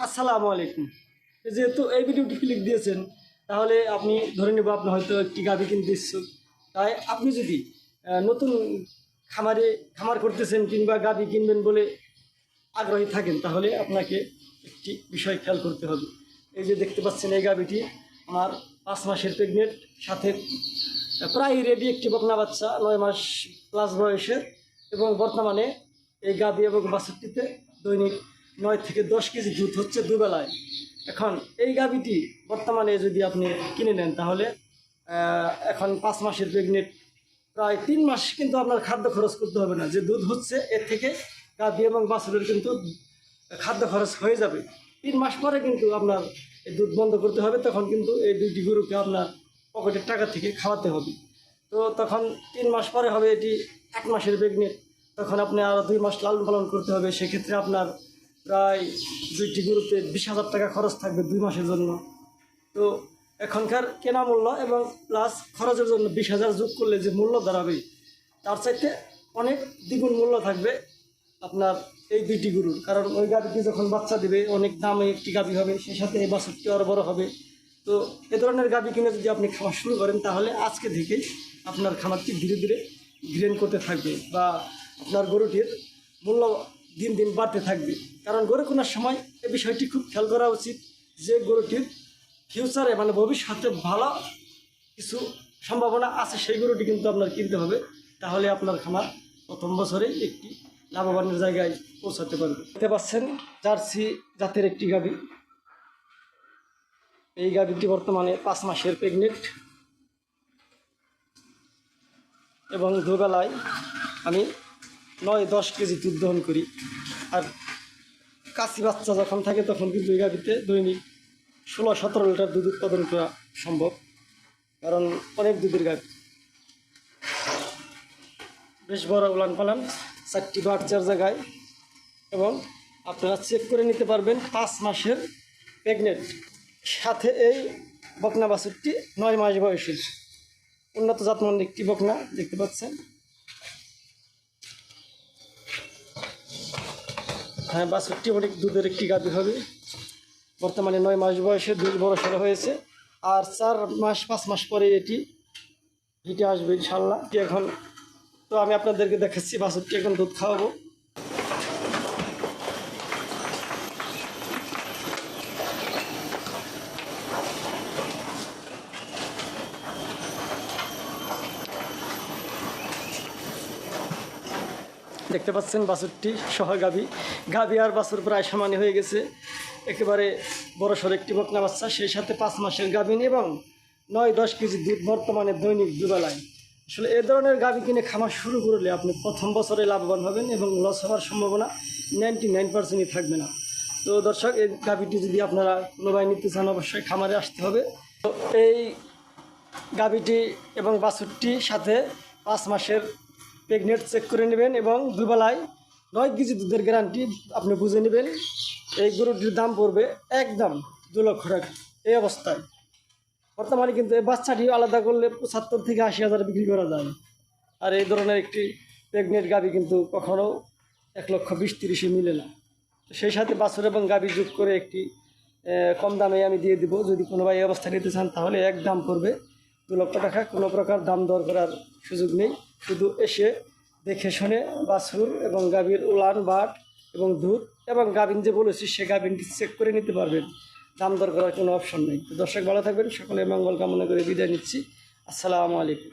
আসসালামু আলাইকুম। যেহেতু এই ভিডিওটি ক্লিক দিয়েছেন, তাহলে আপনি ধরে নেব আপনি হয়তো একটি গাভী কিনতে ইচ্ছুক। তাই আপনি যদি নতুন খামার করতেছেন কিংবা গাভী কিনবেন বলে আগ্রহী থাকেন, তাহলে আপনাকে একটি বিষয় খেয়াল করতে হবে। এই যে দেখতে পাচ্ছেন, এই গাভীটি আমার 5 মাসের প্রেগনেন্ট, সাথে প্রায় রেডি একটি বকনা বাচ্চা 9 মাস প্লাস বয়সের, এবং বর্তমানে এই গাভী এবং বাছুরটিতে দৈনিক 9 থেকে 10 কেজি দুধ হচ্ছে দুবেলায়। এখন এই গাভীটি বর্তমানে যদি আপনি কিনে নেন, তাহলে এখন 5 মাসের প্রেগনেন্ট, প্রায় 3 মাস কিন্তু আপনার খাদ্য খরচ করতে হবে না। যে দুধ হচ্ছে এর থেকে গাভী এবং বাছুরের কিন্তু খাদ্য খরচ হয়ে যাবে। 3 মাস পরে কিন্তু আপনার এই দুধ বন্ধ করতে হবে, তখন কিন্তু এই দুইটি গরুকে আপনার পকেটের টাকা থেকে খাওয়াতে হবে। তো তখন 3 মাস পরে হবে এটি 1 মাসের প্রেগনেন্ট, তখন আপনি আরও 2 মাস লালন পালন করতে হবে। সেক্ষেত্রে আপনার প্রায় দুইটি গরুতে 20,000 টাকা খরচ থাকবে 2 মাসের জন্য। তো এখনকার কেনা মূল্য এবং প্লাস খরচের জন্য 20,000 যোগ করলে যে মূল্য দাঁড়াবে, তার চাইতে অনেক দ্বিগুণ মূল্য থাকবে আপনার এই দুইটি গরুর। কারণ ওই গাভীটি যখন বাচ্চা দেবে, অনেক দামে একটি গাভী হবে, সেই সাথে এই বাছুরটি আরও বড় হবে। তো এ ধরনের গাভী কিনে যদি আপনি খাওয়া শুরু করেন, তাহলে আজকে থেকেই আপনার খামারটি ধীরে ধীরে গ্রেন করতে থাকবে, বা আপনার গরুটির মূল্য দিন দিন বাড়তে থাকবে। কারণ গরু কেনার সময় এই বিষয়টি খুব খেয়াল করা উচিত যে গরুটির ফিউচারে মানে ভবিষ্যতে ভালো কিছু সম্ভাবনা আছে, সেই গরুটি কিন্তু আপনার কিনতে হবে। তাহলে আপনার খামার প্রথম বছরেই একটি লাভবানের জায়গায় পৌঁছাতে পারবে। দেখতে পাচ্ছেন জার্সি জাতের একটি গাভী। এই গাভীটি বর্তমানে 5 মাসের প্রেগনেন্ট, এবং দুবেলায় আমি 9-10 কেজি দুধ দহন করি। আর কাশি বাচ্চা যখন থাকে, তখন কিন্তু এই গাভীতে দৈনিক 16-17 লিটার দুধ উৎপাদন করা সম্ভব, কারণ অনেক দুধের গাভী। বেশ বড় উলান পালান, 4টি বাচ্চার জায়গায়, এবং আপনারা চেক করে নিতে পারবেন 5 মাসের প্রেগনেন্ট, সাথে এই বকনা বাছুরটি 9 মাস বয়সের উন্নত জাতমানের একটি বকনা। দেখতে পাচ্ছেন, হ্যাঁ, বাছুরটি অনেক দুধের একটি গাভী হবে। বর্তমানে 9 মাস বয়সে দুধ বড় সড়ো হয়েছে, আর 4-5 মাস পরে এটি হিটে আসবে ইনশাল্লাহ। এখন তো আমি আপনাদেরকে দেখাচ্ছি বাছুরটি এখন দুধ খাওয়াবো। দেখতে পাচ্ছেন বাছুরটি সহ গাভী আর বাছুর প্রায় সমানই হয়ে গেছে। একেবারে বড়সড় একটি বকনা বাচ্চা, সেই সাথে 5 মাসের গাভীন, এবং 9-10 কেজি দুধ বর্তমানে দৈনিক দুবেলায়। আসলে এ ধরনের গাভী কিনে খামার শুরু করলে আপনি প্রথম বছরে লাভবান হবেন, এবং লস হওয়ার সম্ভাবনা 99%ই থাকবে না। তো দর্শক, এই গাভীটি যদি আপনারা কোনোভাবে নিতে চান, অবশ্যই খামারে আসতে হবে। তো এই গাভীটি এবং বাছুরটি সাথে 5 মাসের প্রেগনেন্ট চেক করে নেবেন, এবং দুবেলায় 9 কেজি দুধের গ্যারান্টি আপনি বুঝে নেবেন। এই গরুটির দাম পড়বে একদম 2 লক্ষ টাকা এই অবস্থায়। বর্তমানে কিন্তু এই বাচ্চাটি আলাদা করলে 75 থেকে 80,000 বিক্রি করা যায়। আর এই ধরনের একটি প্রেগনেন্ট গাভী কিন্তু কখনও 1,20,000-30,000 মিলে না। তো সেই সাথে বাছুর এবং গাভী যোগ করে একটি কম দামে আমি দিয়ে দিব। যদি কোনো ভাই এই অবস্থা নিতে চান, তাহলে এক দাম পড়বে 2 লক্ষ টাকা। কোনো প্রকার দাম দর করার সুযোগ নেই, শুধু এসে দেখে শুনে বাছুর এবং গাভীর উলান বাট এবং দুধ এবং গাভিন যে বলেছি সে গাভিনটি চেক করে নিতে পারবেন। দাম দর করার কোনো অপশন নেই। তো দর্শক, ভালো থাকবেন, সকলের মঙ্গল কামনা করে বিদায় নিচ্ছি। আসসালামু আলাইকুম।